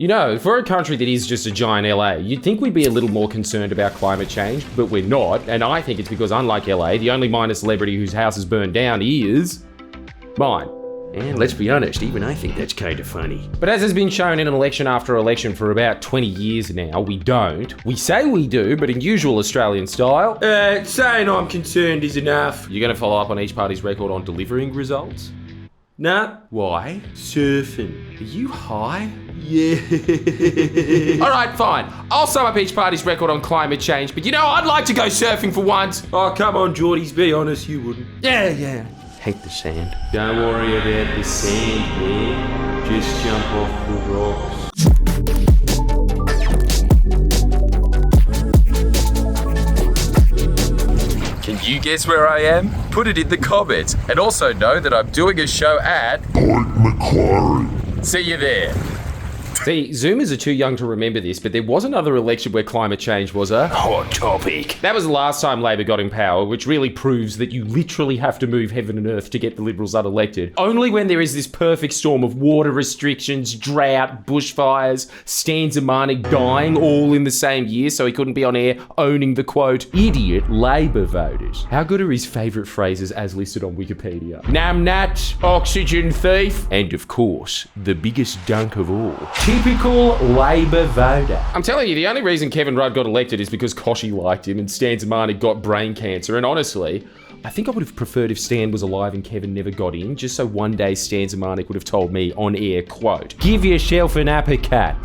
You know, for a country that is just a giant LA, you'd think we'd be a little more concerned about climate change, but we're not. And I think it's because, unlike LA, the only minor celebrity whose house is burned down is mine. And let's be honest, even I think that's kind of funny. But as has been shown in election after election for about 20 years now, we don't. We say we do, but in usual Australian style, saying I'm concerned is enough. You're going to follow up on each party's record on delivering results? Nah. Why? Surfing. Are you high? Yeah. Alright, fine. I'll sum up each party's record on climate change, but you know, I'd like to go surfing for once. Oh, come on, Jordies, be honest, you wouldn't. Yeah. Hate the sand. Don't worry about the sand, man. Just jump off the rocks. Can you guess where I am? Put it in the comments. And also know that I'm doing a show at Port Macquarie. See you there. See, Zoomers are too young to remember this, but there was another election where climate change was a hot topic. That was the last time Labor got in power, which really proves that you literally have to move heaven and earth to get the Liberals unelected. Only when there is this perfect storm of water restrictions, drought, bushfires, Stan Zemanek dying all in the same year so he couldn't be on air owning the, quote, idiot Labor voters. How good are his favourite phrases as listed on Wikipedia? Numbnut, oxygen thief, and of course, the biggest dunk of all. Typical Labor voter. I'm telling you, the only reason Kevin Rudd got elected is because Koshy liked him and Stan Zemanek got brain cancer. And honestly, I think I would have preferred if Stan was alive and Kevin never got in, just so one day Stan Zemanek would have told me on air, quote, give yourself an uppercut.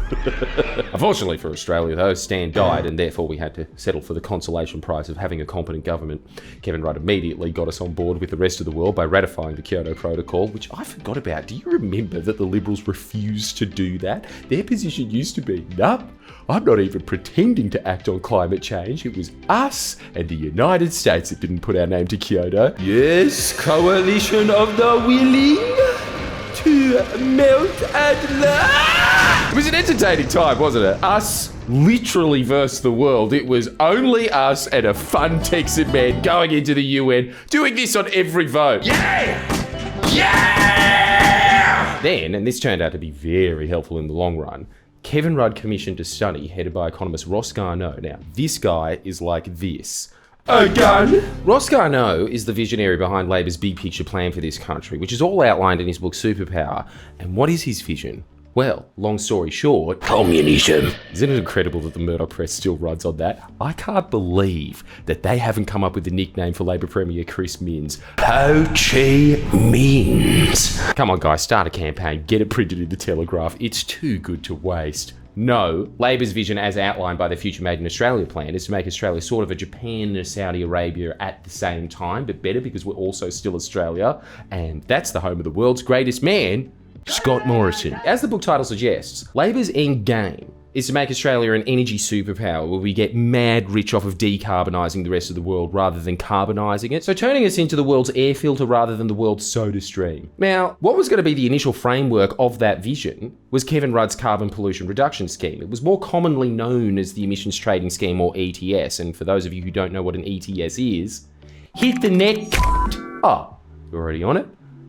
Unfortunately for Australia though, Stan died and therefore we had to settle for the consolation prize of having a competent government. Kevin Rudd immediately got us on board with the rest of the world by ratifying the Kyoto Protocol, which I forgot about. Do you remember that the Liberals refused to do that? Their position used to be, nope, I'm not even pretending to act on climate change. It was us and the United States that didn't put our name to Kyoto. Yes, coalition of the willing to melt at last. It was an entertaining time, wasn't it? Us literally versus the world. It was only us and a fun Texan man going into the UN, doing this on every vote. Yeah! Yeah! Then, and this turned out to be very helpful in the long run, Kevin Rudd commissioned a study headed by economist Ross Garnaut. Now, this guy is like this. A gun! Ross Garnaut is the visionary behind Labor's big picture plan for this country, which is all outlined in his book Superpower. And what is his vision? Well, long story short, communism. Isn't it incredible that the Murdoch press still runs on that? I can't believe that they haven't come up with a nickname for Labor Premier Chris Minns. Ho Chi Minns. Come on guys, start a campaign, get it printed in the Telegraph. It's too good to waste. No, Labor's vision as outlined by the Future Made in Australia plan is to make Australia sort of a Japan and Saudi Arabia at the same time, but better because we're also still Australia. And that's the home of the world's greatest man, Scott Morrison. As the book title suggests, Labor's end game is to make Australia an energy superpower where we get mad rich off of decarbonising the rest of the world rather than carbonising it. So turning us into the world's air filter rather than the world's soda stream. Now, what was going to be the initial framework of that vision was Kevin Rudd's carbon pollution reduction scheme. It was more commonly known as the Emissions Trading Scheme, or ETS. And for those of you who don't know what an ETS is, hit the net. Oh, you're already on it?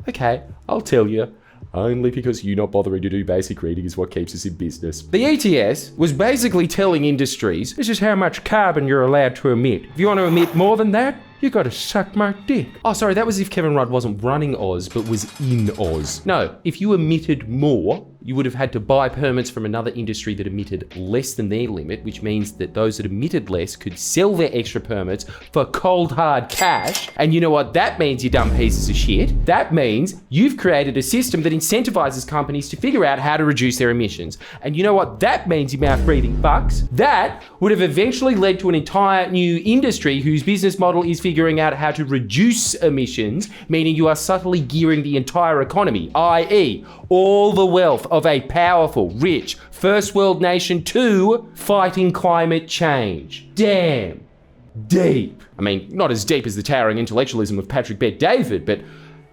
Okay, I'll tell you. Only because you not bothering to do basic reading is what keeps us in business. The ETS was basically telling industries, this is how much carbon you're allowed to emit. If you want to emit more than that, you gotta suck my dick. Oh, sorry, that was if Kevin Rudd wasn't running Oz, but was in Oz. No, if you emitted more, you would have had to buy permits from another industry that emitted less than their limit, which means that those that emitted less could sell their extra permits for cold hard cash. And you know what that means, you dumb pieces of shit? That means you've created a system that incentivizes companies to figure out how to reduce their emissions. And you know what that means, you mouth-breathing fucks? That would have eventually led to an entire new industry whose business model is figuring out how to reduce emissions, meaning you are subtly gearing the entire economy, i.e., all the wealth of a powerful, rich, first world nation to fighting climate change. Damn. Deep. I mean, not as deep as the towering intellectualism of Patrick Bet-David, but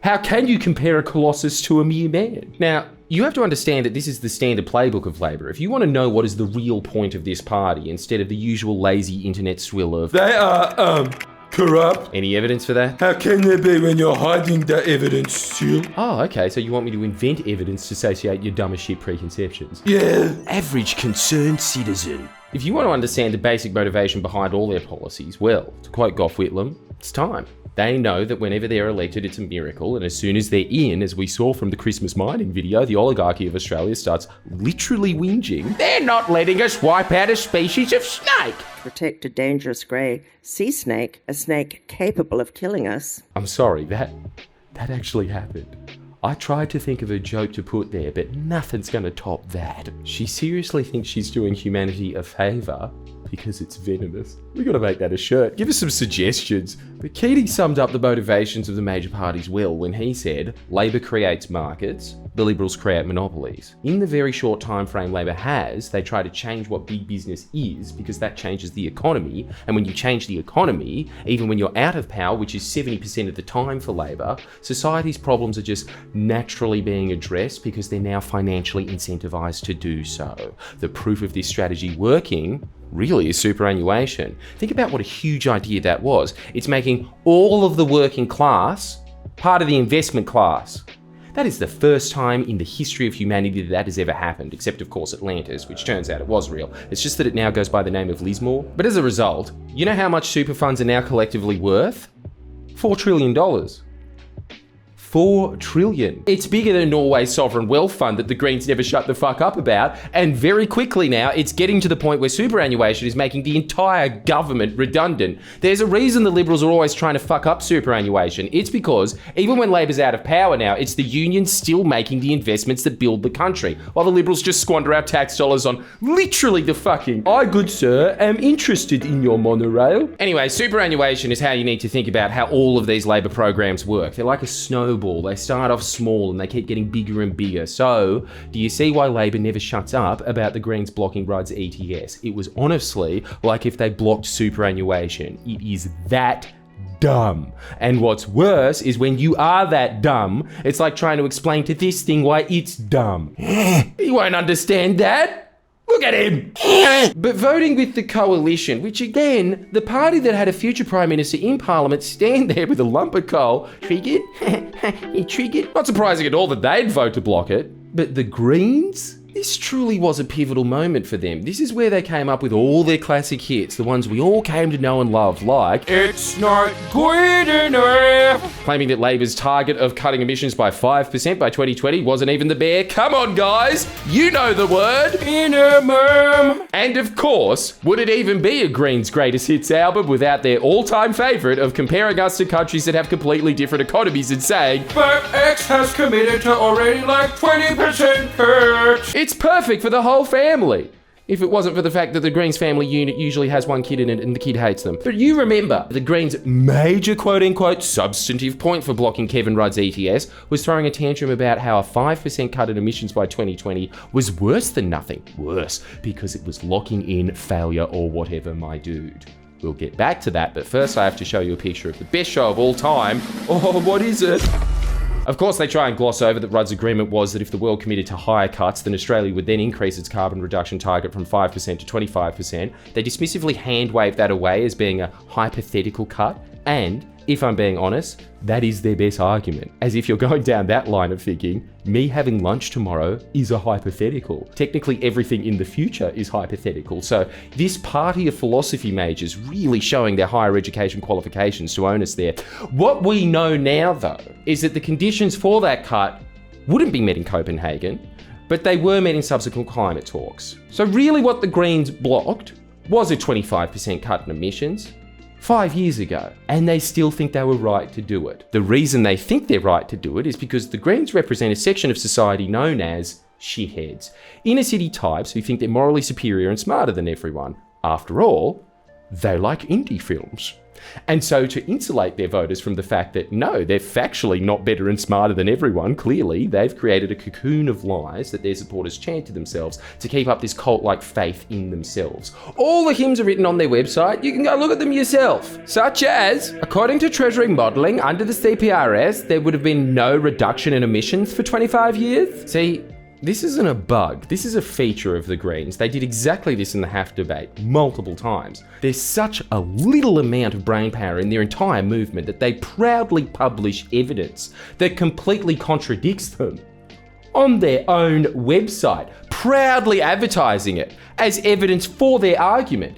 how can you compare a colossus to a mere man? Now, you have to understand that this is the standard playbook of Labor. If you want to know what is the real point of this party, instead of the usual lazy internet swill of, they are, corrupt. Any evidence for that? How can there be when you're hiding the evidence still? Oh, okay, so you want me to invent evidence to satiate your dumb as shit preconceptions. Yeah. Average concerned citizen. If you want to understand the basic motivation behind all their policies, well, to quote Gough Whitlam, it's time. They know that whenever they're elected, it's a miracle, and as soon as they're in, as we saw from the Christmas mining video, the oligarchy of Australia starts literally whinging. They're not letting us wipe out a species of snake. Protect a dangerous grey sea snake, a snake capable of killing us. I'm sorry, that actually happened. I tried to think of a joke to put there, but nothing's going to top that. She seriously thinks she's doing humanity a favour because it's venomous. We got to make that a shirt. Give us some suggestions. But Keating summed up the motivations of the major parties well when he said, Labor creates markets, the Liberals create monopolies. In the very short time frame Labor has, they try to change what big business is because that changes the economy. And when you change the economy, even when you're out of power, which is 70% of the time for Labor, society's problems are just naturally being addressed because they're now financially incentivized to do so. The proof of this strategy working really is superannuation. Think about what a huge idea that was. It's making all of the working class part of the investment class. That is the first time in the history of humanity that has ever happened, except of course Atlantis, which turns out it was real. It's just that it now goes by the name of Lismore. But as a result, you know how much super funds are now collectively worth? $4 trillion. 4 trillion. It's bigger than Norway's sovereign wealth fund that the Greens never shut the fuck up about, and very quickly now it's getting to the point where superannuation is making the entire government redundant. There's a reason the Liberals are always trying to fuck up superannuation. It's because even when Labor's out of power now, it's the unions still making the investments that build the country, while the Liberals just squander our tax dollars on literally the fucking, I good sir am interested in your monorail. Anyway, superannuation is how you need to think about how all of these Labor programs work. They're like a snowball. They start off small and they keep getting bigger and bigger. So, do you see why Labor never shuts up about the Greens blocking Rudd's ETS? It was honestly like if they blocked superannuation. It is that dumb. And what's worse is when you are that dumb, it's like trying to explain to this thing why it's dumb. You won't understand that. Look at him! But voting with the coalition, which again, the party that had a future Prime Minister in Parliament stand there with a lump of coal, triggered? You triggered? Not surprising at all that they'd vote to block it. But the Greens? This truly was a pivotal moment for them. This is where they came up with all their classic hits, the ones we all came to know and love, like It's Not Good Enough, claiming that Labor's target of cutting emissions by 5% by 2020 wasn't even the bare, come on guys, you know the word, minimum. And of course, would it even be a Greens greatest hits album without their all-time favourite of comparing us to countries that have completely different economies and saying, but X has committed to already like 20% cuts. It's perfect for the whole family. If it wasn't for the fact that the Greens family unit usually has one kid in it and the kid hates them. But you remember, the Greens' major quote-unquote substantive point for blocking Kevin Rudd's ETS was throwing a tantrum about how a 5% cut in emissions by 2020 was worse than nothing. Worse, because it was locking in failure or whatever, my dude. We'll get back to that, but first I have to show you a picture of the best show of all time. Oh, what is it? Of course, they try and gloss over that Rudd's agreement was that if the world committed to higher cuts, then Australia would then increase its carbon reduction target from 5% to 25%. They dismissively hand-wave that away as being a hypothetical cut, and, if I'm being honest, that is their best argument. As if you're going down that line of thinking, me having lunch tomorrow is a hypothetical. Technically, everything in the future is hypothetical. So this party of philosophy majors really showing their higher education qualifications to own us there. What we know now, though, is that the conditions for that cut wouldn't be met in Copenhagen, but they were met in subsequent climate talks. So really what the Greens blocked was a 25% cut in emissions 5 years ago, and they still think they were right to do it. The reason they think they're right to do it is because the Greens represent a section of society known as shitheads. Inner city types who think they're morally superior and smarter than everyone. After all, they like indie films. And so to insulate their voters from the fact that no, they're factually not better and smarter than everyone, clearly they've created a cocoon of lies that their supporters chant to themselves to keep up this cult-like faith in themselves. All the hymns are written on their website, you can go look at them yourself. Such as, according to Treasury modelling under the CPRS, there would have been no reduction in emissions for 25 years. See, this isn't a bug. This is a feature of the Greens. They did exactly this in the HAF debate multiple times. There's such a little amount of brainpower in their entire movement that they proudly publish evidence that completely contradicts them on their own website, proudly advertising it as evidence for their argument.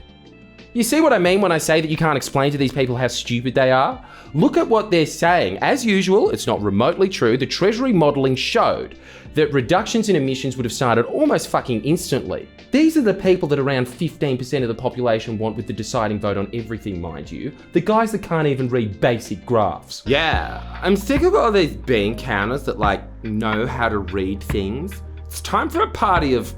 You see what I mean when I say that you can't explain to these people how stupid they are? Look at what they're saying. As usual, it's not remotely true. The Treasury modelling showed that reductions in emissions would have started almost fucking instantly. These are the people that around 15% of the population want with the deciding vote on everything, mind you. The guys that can't even read basic graphs. Yeah, I'm sick of all these bean counters that know how to read things. It's time for a party of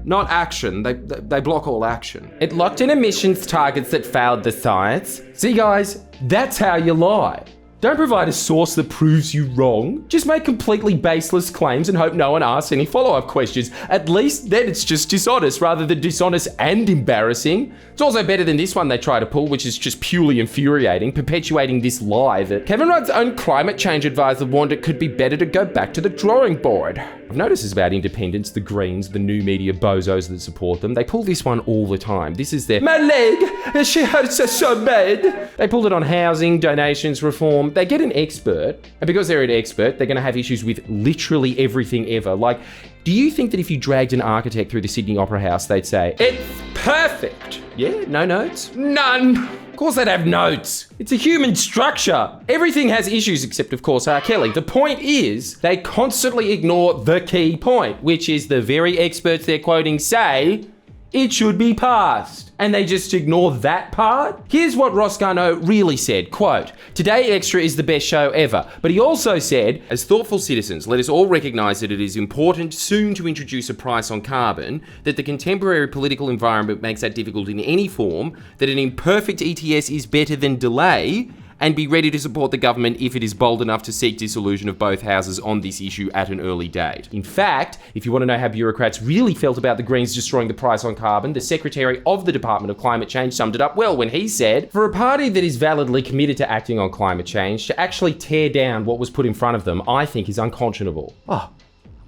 not action. They block all action. It locked in emissions targets that failed the science. See guys, that's how you lie. Don't provide a source that proves you wrong. Just make completely baseless claims and hope no one asks any follow-up questions. At least then it's just dishonest rather than dishonest and embarrassing. It's also better than this one they try to pull, which is just purely infuriating, perpetuating this lie that Kevin Rudd's own climate change advisor warned it could be better to go back to the drawing board. I've noticed this about independents, the Greens, the new media bozos that support them. They pull this one all the time. This is their "my leg, she hurts us so bad." They pulled it on housing, donations, reform. They get an expert, and because they're an expert, they're going to have issues with literally everything ever. Do you think that if you dragged an architect through the Sydney Opera House, they'd say, "It's perfect"? Yeah, no notes? None. Of course they'd have notes. It's a human structure. Everything has issues except, of course, R. Kelly. The point is, they constantly ignore the key point, which is the very experts they're quoting say it should be passed. And they just ignore that part? Here's what Ross Garnaut really said, quote, "Today Extra is the best show ever." But he also said, "As thoughtful citizens, let us all recognise that it is important soon to introduce a price on carbon, that the contemporary political environment makes that difficult in any form, that an imperfect ETS is better than delay, and be ready to support the government if it is bold enough to seek dissolution of both houses on this issue at an early date." In fact, if you want to know how bureaucrats really felt about the Greens destroying the price on carbon, the Secretary of the Department of Climate Change summed it up well when he said, "For a party that is validly committed to acting on climate change, to actually tear down what was put in front of them, I think is unconscionable." Oh, I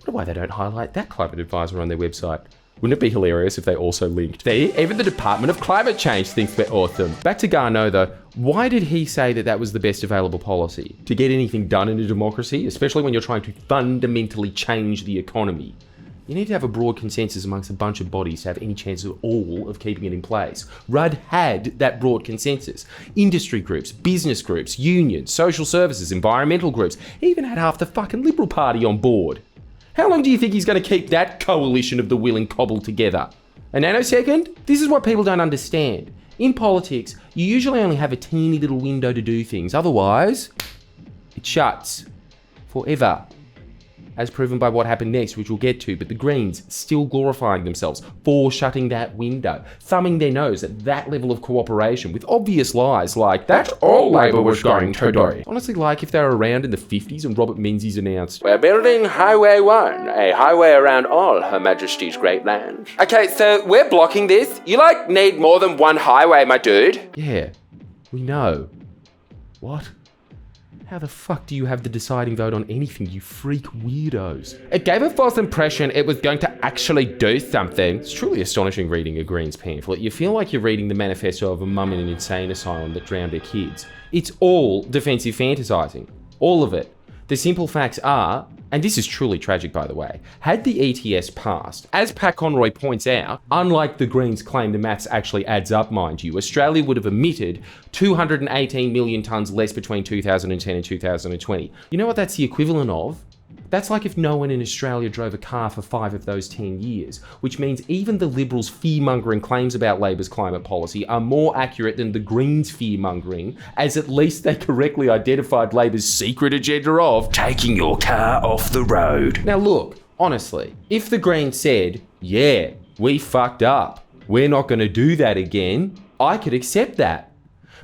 wonder why they don't highlight that climate advisor on their website. Wouldn't it be hilarious if they also linked? See, even the Department of Climate Change thinks we're awesome. Back to Garnaut though, why did he say that that was the best available policy? To get anything done in a democracy, especially when you're trying to fundamentally change the economy. You need to have a broad consensus amongst a bunch of bodies to have any chance at all of keeping it in place. Rudd had that broad consensus. Industry groups, business groups, unions, social services, environmental groups, he even had half the fucking Liberal Party on board. How long do you think he's going to keep that coalition of the willing cobbled together? A nanosecond? This is what people don't understand. In politics, you usually only have a teeny little window to do things. Otherwise, it shuts forever. As proven by what happened next, which we'll get to, but the Greens still glorifying themselves for shutting that window, thumbing their nose at that level of cooperation with obvious lies like, "That's all Labor was going to do." Honestly, like if they were around in the 50s and Robert Menzies announced, "We're building Highway 1, a highway around all Her Majesty's great lands." Okay, so we're blocking this? You need more than one highway, my dude. Yeah, we know. What? How the fuck do you have the deciding vote on anything, you freak weirdos? It gave a false impression it was going to actually do something. It's truly astonishing reading a Greens pamphlet. You feel like you're reading the manifesto of a mum in an insane asylum that drowned her kids. It's all defensive fantasizing. All of it. The simple facts are, and this is truly tragic by the way, had the ETS passed, as Pat Conroy points out, unlike the Greens claim the maths actually adds up, mind you, Australia would have emitted 218 million tonnes less between 2010 and 2020. You know what that's the equivalent of? That's like if no one in Australia drove a car for 5 of those 10 years, which means even the Liberals' fear-mongering claims about Labor's climate policy are more accurate than the Greens' fear-mongering, as at least they correctly identified Labor's secret agenda of taking your car off the road. Now look, honestly, if the Greens said, "Yeah, we fucked up, we're not going to do that again," I could accept that.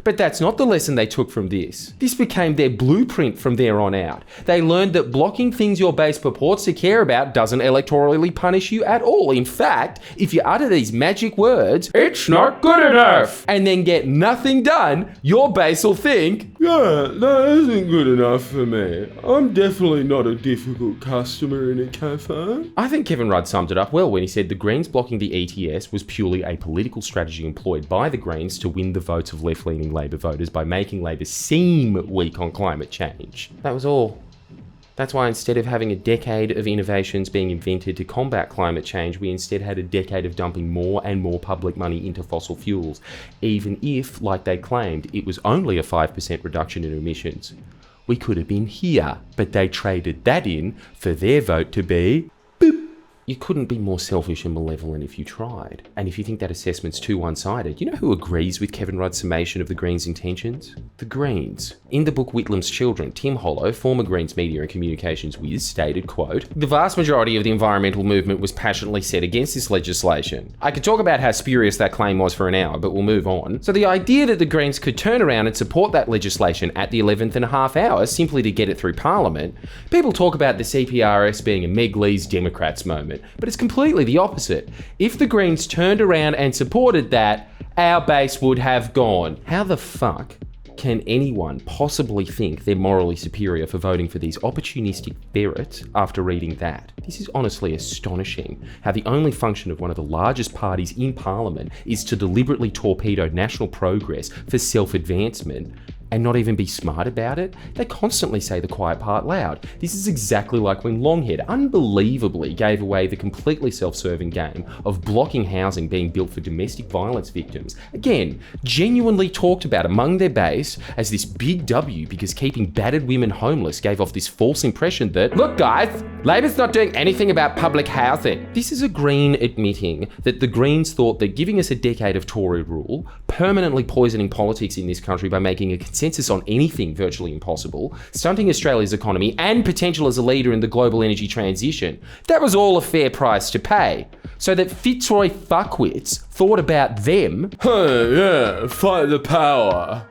But that's not the lesson they took from this. This became their blueprint from there on out. They learned that blocking things your base purports to care about doesn't electorally punish you at all. In fact, if you utter these magic words, "It's not good enough," and then get nothing done, your base will think, Yeah, that isn't good enough for me. I'm definitely not a difficult customer in a cafe. I think Kevin Rudd summed it up well when he said the Greens blocking the ETS was purely a political strategy employed by the Greens to win the votes of left-leaning Labor voters by making Labor seem weak on climate change. That was all. That's why instead of having a decade of innovations being invented to combat climate change, we instead had a decade of dumping more and more public money into fossil fuels, even if, like they claimed, it was only a 5% reduction in emissions. We could have been here, but they traded that in for their vote to be boop. You couldn't be more selfish and malevolent if you tried. And if you think that assessment's too one-sided, you know who agrees with Kevin Rudd's summation of the Greens' intentions? The Greens. In the book Whitlam's Children, Tim Hollow, former Greens media and communications whiz, stated, quote, "The vast majority of the environmental movement was passionately set against this legislation. I could talk about how spurious that claim was for an hour, but we'll move on. So the idea that the Greens could turn around and support that legislation at the 11th and a half hour simply to get it through Parliament, people talk about the CPRS being a Meg Lee's Democrats moment. But it's completely the opposite. If the Greens turned around and supported that, our base would have gone." How the fuck can anyone possibly think they're morally superior for voting for these opportunistic ferrets after reading that? This is honestly astonishing, how the only function of one of the largest parties in Parliament is to deliberately torpedo national progress for self-advancement and not even be smart about it. They constantly say the quiet part loud. This is exactly like when Longhead unbelievably gave away the completely self-serving game of blocking housing being built for domestic violence victims. Again, genuinely talked about among their base as this big W because keeping battered women homeless gave off this false impression that, look guys, Labor's not doing anything about public housing. This is a Green admitting that the Greens thought that giving us a decade of Tory rule, permanently poisoning politics in this country by making a consensus on anything virtually impossible, stunting Australia's economy and potential as a leader in the global energy transition, that was all a fair price to pay. So that Fitzroy fuckwits thought about them. Yeah, fight the power.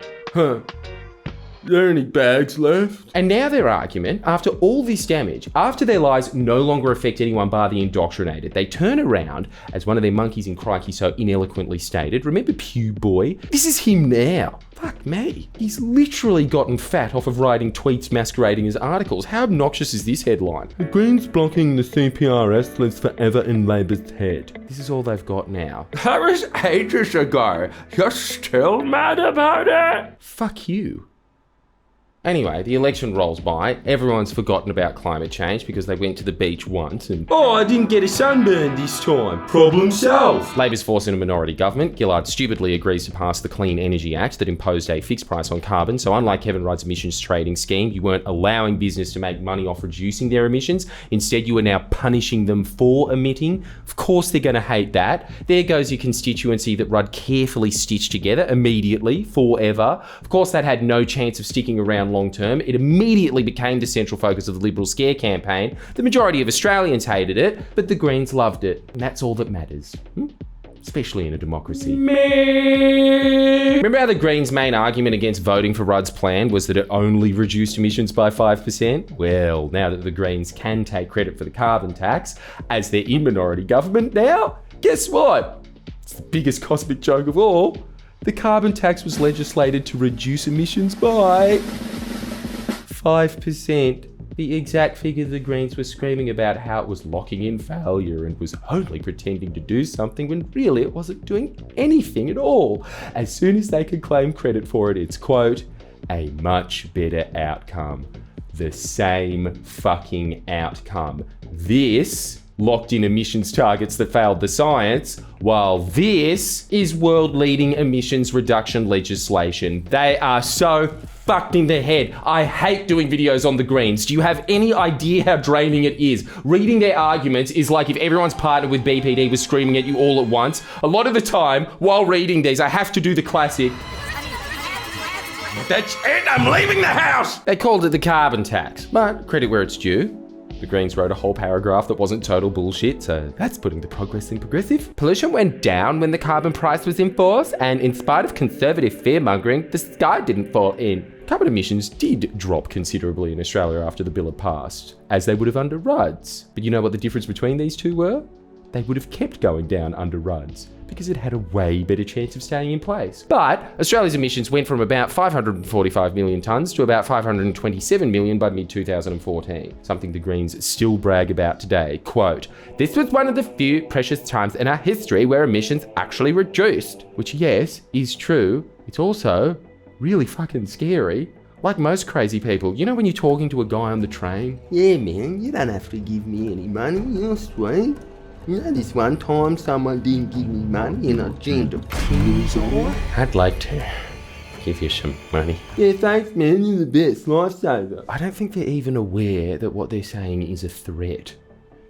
There any bags left? And now their argument, after all this damage, after their lies no longer affect anyone bar the indoctrinated, they turn around, as one of their monkeys in Crikey so ineloquently stated, remember Pew Boy? This is him now. Fuck me. He's literally gotten fat off of writing tweets masquerading as articles. How obnoxious is this headline? The Greens blocking the CPRS lives forever in Labor's head. This is all they've got now. That was ages ago. You're still mad about it? Fuck you. Anyway, the election rolls by. Everyone's forgotten about climate change because they went to the beach once and... Oh, I didn't get a sunburn this time. Problem solved. Labor's forced in a minority government. Gillard stupidly agrees to pass the Clean Energy Act that imposed a fixed price on carbon. So unlike Kevin Rudd's emissions trading scheme, you weren't allowing business to make money off reducing their emissions. Instead, you are now punishing them for emitting. Of course they're going to hate that. There goes your constituency that Rudd carefully stitched together immediately, forever. Of course, that had no chance of sticking around long term. It immediately became the central focus of the Liberal scare campaign. The majority of Australians hated it, but the Greens loved it. And that's all that matters. Especially in a democracy. Remember how the Greens' main argument against voting for Rudd's plan was that it only reduced emissions by 5%? Well, now that the Greens can take credit for the carbon tax, as they're in minority government now, guess what? It's the biggest cosmic joke of all. The carbon tax was legislated to reduce emissions by 5%. The exact figure the Greens were screaming about how it was locking in failure and was only pretending to do something when really it wasn't doing anything at all. As soon as they could claim credit for it, it's, quote, a much better outcome. The same fucking outcome. This locked in emissions targets that failed the science, while this is world-leading emissions reduction legislation. They are so fucked in the head. I hate doing videos on the Greens. Do you have any idea how draining it is? Reading their arguments is like if everyone's partnered with BPD was screaming at you all at once. A lot of the time, while reading these, I have to do the classic, "That's it, I'm leaving the house!" They called it the carbon tax, but credit where it's due. The Greens wrote a whole paragraph that wasn't total bullshit, so that's putting the progress thing progressive. Pollution went down when the carbon price was in force, and in spite of conservative fear-mongering, the sky didn't fall in. Carbon emissions did drop considerably in Australia after the bill had passed, as they would have under Rudd's. But you know what the difference between these two were? they would have kept going down under Rudd's because it had a way better chance of staying in place. But Australia's emissions went from about 545 million tonnes to about 527 million by mid-2014, something the Greens still brag about today. Quote, "This was one of the few precious times in our history where emissions actually reduced." Which, yes, is true. It's also really fucking scary. Like most crazy people, you know when you're talking to a guy on the train? Yeah, man, you don't have to give me any money, you're sweet. You know, this one time someone didn't give me money and I jammed a pills on. I'd like to give you some money. Yeah, thanks, man, you're the best lifesaver. I don't think they're even aware that what they're saying is a threat.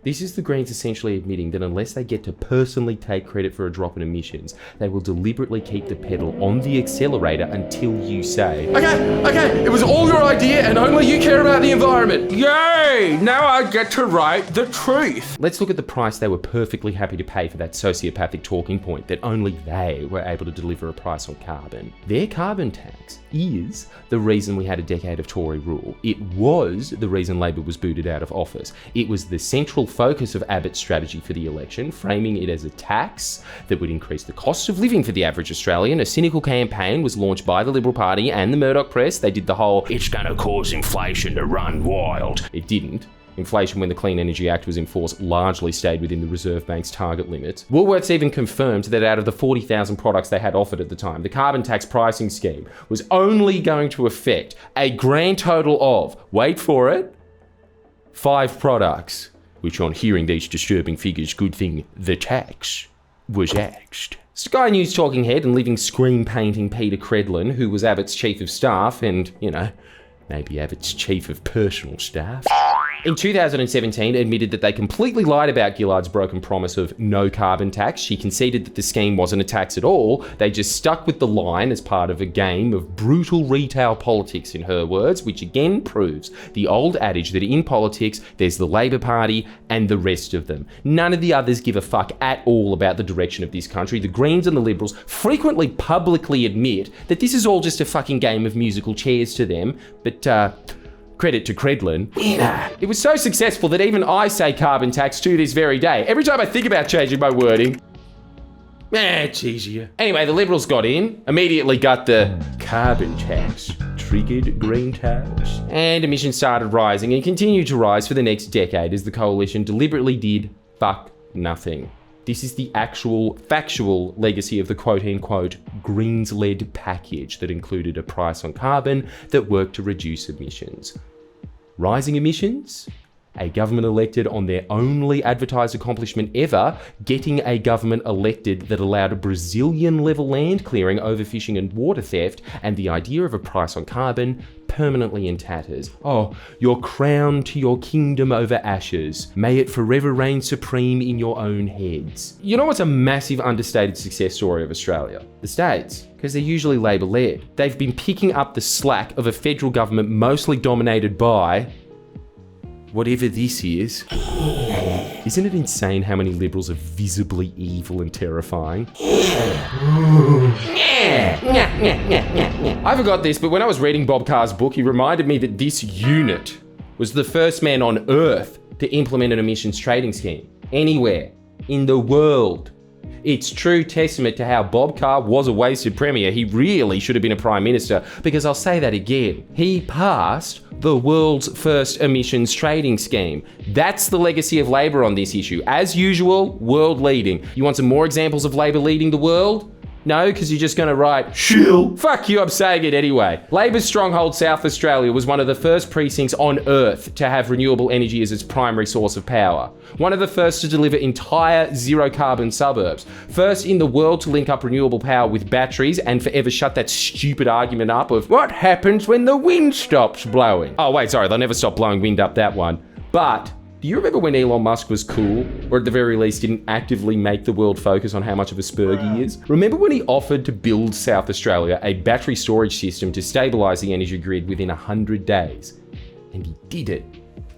This is the Greens essentially admitting that unless they get to personally take credit for a drop in emissions, they will deliberately keep the pedal on the accelerator until you say, Okay, it was all your idea and only you care about the environment. Yay! Now I get to write the truth. Let's look at the price they were perfectly happy to pay for that sociopathic talking point that only they were able to deliver a price on carbon. Their carbon tax is the reason we had a decade of Tory rule. It was the reason Labor was booted out of office. It was the central focus of Abbott's strategy for the election, framing it as a tax that would increase the cost of living for the average Australian. A cynical campaign was launched by the Liberal Party and the Murdoch press. They did the whole, it's going to cause inflation to run wild. It didn't. Inflation, when the Clean Energy Act was enforced, largely stayed within the Reserve Bank's target limits. Woolworths even confirmed that out of the 40,000 products they had offered at the time, the carbon tax pricing scheme was only going to affect a grand total of, wait for it, 5 products. Which, on hearing these disturbing figures, good thing the tax was axed. Sky News talking head and living screen painting Peter Credlin, who was Abbott's chief of staff and, maybe Abbott's chief of personal staff, in 2017 admitted that they completely lied about Gillard's broken promise of no carbon tax. She conceded that the scheme wasn't a tax at all. They just stuck with the line as part of a game of brutal retail politics, in her words, which again proves the old adage that in politics, there's the Labor Party and the rest of them. None of the others give a fuck at all about the direction of this country. The Greens and the Liberals frequently publicly admit that this is all just a fucking game of musical chairs to them, but credit to Credlin, it was so successful that even I say carbon tax to this very day. Every time I think about changing my wording, it's easier. Anyway, the Liberals got in, immediately got the carbon tax, triggered green tax, and emissions started rising and continued to rise for the next decade as the coalition deliberately did fuck nothing. This is the actual, factual legacy of the quote-unquote Greens-led package that included a price on carbon that worked to reduce emissions. Rising emissions? A government elected on their only advertised accomplishment ever, getting a government elected that allowed Brazilian-level land clearing, overfishing and water theft, and the idea of a price on carbon permanently in tatters. Oh, your crown to your kingdom over ashes. May it forever reign supreme in your own heads. You know what's a massive understated success story of Australia? The States. Because they're usually Labor-led. They've been picking up the slack of a federal government mostly dominated by whatever this is. Isn't it insane how many Liberals are visibly evil and terrifying? I forgot this, but when I was reading Bob Carr's book, he reminded me that this unit was the first man on Earth to implement an emissions trading scheme. Anywhere in the world. It's true testament to how Bob Carr was a wasted premier. He really should have been a prime minister, because I'll say that again. He passed the world's first emissions trading scheme. That's the legacy of Labor on this issue. As usual, world leading. You want some more examples of Labor leading the world? No, because you're just going to write, shill. Fuck you, I'm saying it anyway. Labor's stronghold South Australia was one of the first precincts on Earth to have renewable energy as its primary source of power. One of the first to deliver entire zero-carbon suburbs. First in the world to link up renewable power with batteries and forever shut that stupid argument up of what happens when the wind stops blowing. Oh wait, sorry, they'll never stop blowing wind up that one. But do you remember when Elon Musk was cool, or at the very least didn't actively make the world focus on how much of a spurg he is? Remember when he offered to build South Australia a battery storage system to stabilise the energy grid within 100 days? And he did it.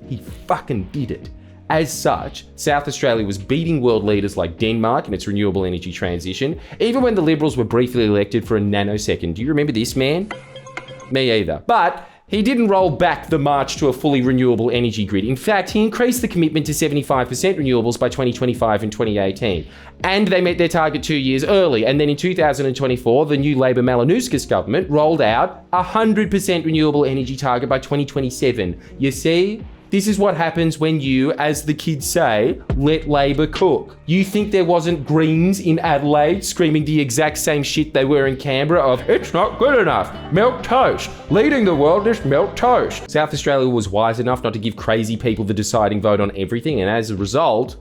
He fucking did it. As such, South Australia was beating world leaders like Denmark in its renewable energy transition, even when the Liberals were briefly elected for a nanosecond. Do you remember this, man? Me either. But He didn't roll back the march to a fully renewable energy grid. In fact, he increased the commitment to 75% renewables by 2025 and 2018. And they met their target 2 years early. And then in 2024, the new Labor Malinowskis government rolled out a 100% renewable energy target by 2027. You see? This is what happens when you, as the kids say, let Labor cook. You think there wasn't Greens in Adelaide screaming the exact same shit they were in Canberra of, it's not good enough, milk toast. Leading the world is milk toast. South Australia was wise enough not to give crazy people the deciding vote on everything, and as a result,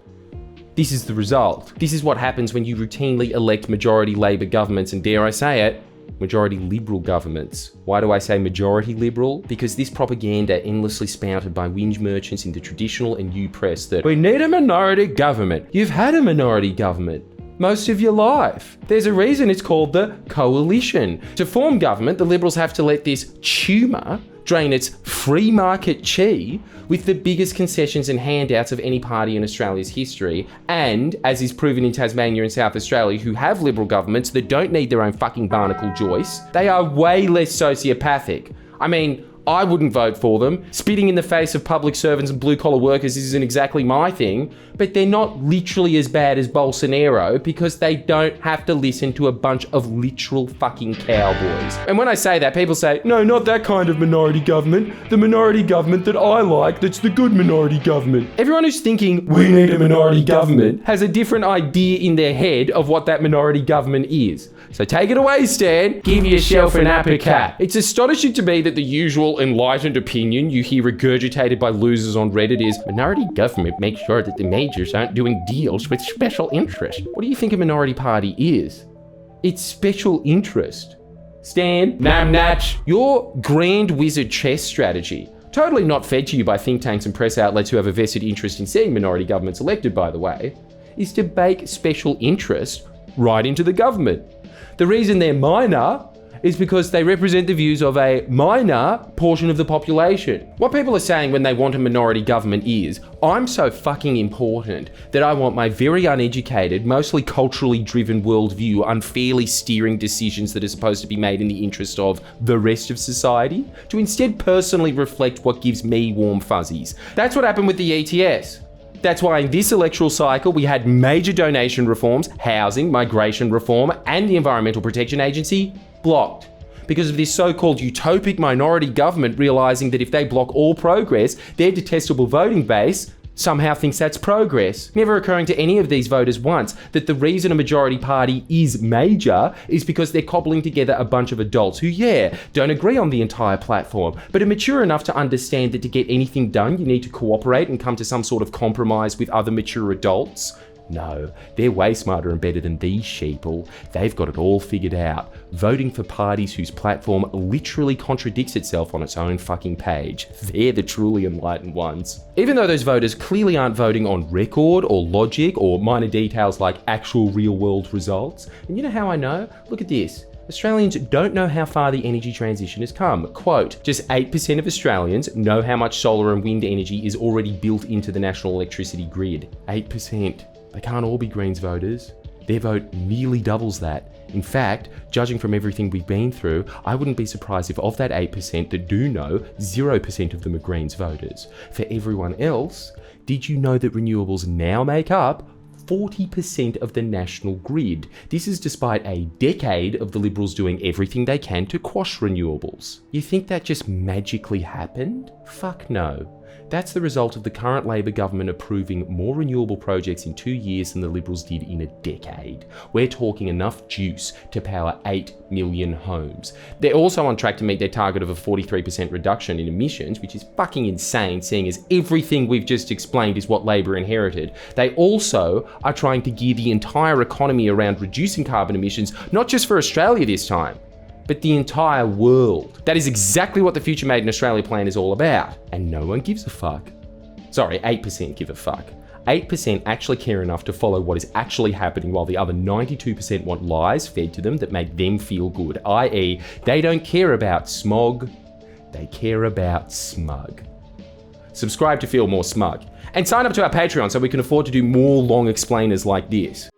this is the result. This is what happens when you routinely elect majority Labor governments, and dare I say it, majority Liberal governments. Why do I say majority Liberal? Because this propaganda endlessly spouted by whinge merchants in the traditional and new press that we need a minority government. You've had a minority government most of your life. There's a reason it's called the coalition. To form government, the Liberals have to let this tumour drain its free market chi with the biggest concessions and handouts of any party in Australia's history. And, as is proven in Tasmania and South Australia, who have Liberal governments that don't need their own fucking barnacle Joyce, they are way less sociopathic. I mean, I wouldn't vote for them. Spitting in the face of public servants and blue-collar workers isn't exactly my thing, but they're not literally as bad as Bolsonaro because they don't have to listen to a bunch of literal fucking cowboys. And when I say that, people say, no, not that kind of minority government. The minority government that I like, that's the good minority government. Everyone who's thinking, we need a minority government, has a different idea in their head of what that minority government is. So take it away, Stan. Give yourself an uppercut. It's astonishing to me that the usual enlightened opinion you hear regurgitated by losers on Reddit is minority government makes sure that the majors aren't doing deals with special interest. What do you think a minority party is? It's special interest. Stan, Namnatch, your grand wizard chess strategy, totally not fed to you by think tanks and press outlets who have a vested interest in seeing minority governments elected, by the way, is to bake special interest right into the government. The reason they're minor is because they represent the views of a minor portion of the population. What people are saying when they want a minority government is, I'm so fucking important that I want my very uneducated, mostly culturally driven worldview unfairly steering decisions that are supposed to be made in the interest of the rest of society to instead personally reflect what gives me warm fuzzies. That's what happened with the ETS. That's why in this electoral cycle, we had major donation reforms, housing, migration reform, and the Environmental Protection Agency blocked. Because of this so-called utopic minority government realising that if they block all progress, their detestable voting base somehow thinks that's progress. Never occurring to any of these voters once that the reason a majority party is major is because they're cobbling together a bunch of adults who, don't agree on the entire platform, but are mature enough to understand that to get anything done, you need to cooperate and come to some sort of compromise with other mature adults. No, they're way smarter and better than these sheeple. They've got it all figured out, voting for parties whose platform literally contradicts itself on its own fucking page. They're the truly enlightened ones. Even though those voters clearly aren't voting on record or logic or minor details like actual real-world results. And you know how I know? Look at this. Australians don't know how far the energy transition has come. Quote, just 8% of Australians know how much solar and wind energy is already built into the national electricity grid. 8%. They can't all be Greens voters. Their vote nearly doubles that. In fact, judging from everything we've been through, I wouldn't be surprised if of that 8% that do know, 0% of them are Greens voters. For everyone else, did you know that renewables now make up 40% of the national grid? This is despite a decade of the Liberals doing everything they can to quash renewables. You think that just magically happened? Fuck no. That's the result of the current Labor government approving more renewable projects in 2 years than the Liberals did in a decade. We're talking enough juice to power 8 million homes. They're also on track to meet their target of a 43% reduction in emissions, which is fucking insane, seeing as everything we've just explained is what Labor inherited. They also are trying to gear the entire economy around reducing carbon emissions, not just for Australia this time, but the entire world. That is exactly what the Future Made in Australia plan is all about. And no one gives a fuck. Sorry, 8% give a fuck. 8% actually care enough to follow what is actually happening, while the other 92% want lies fed to them that make them feel good, i.e. they don't care about smog, they care about smug. Subscribe to feel more smug. And sign up to our Patreon so we can afford to do more long explainers like this.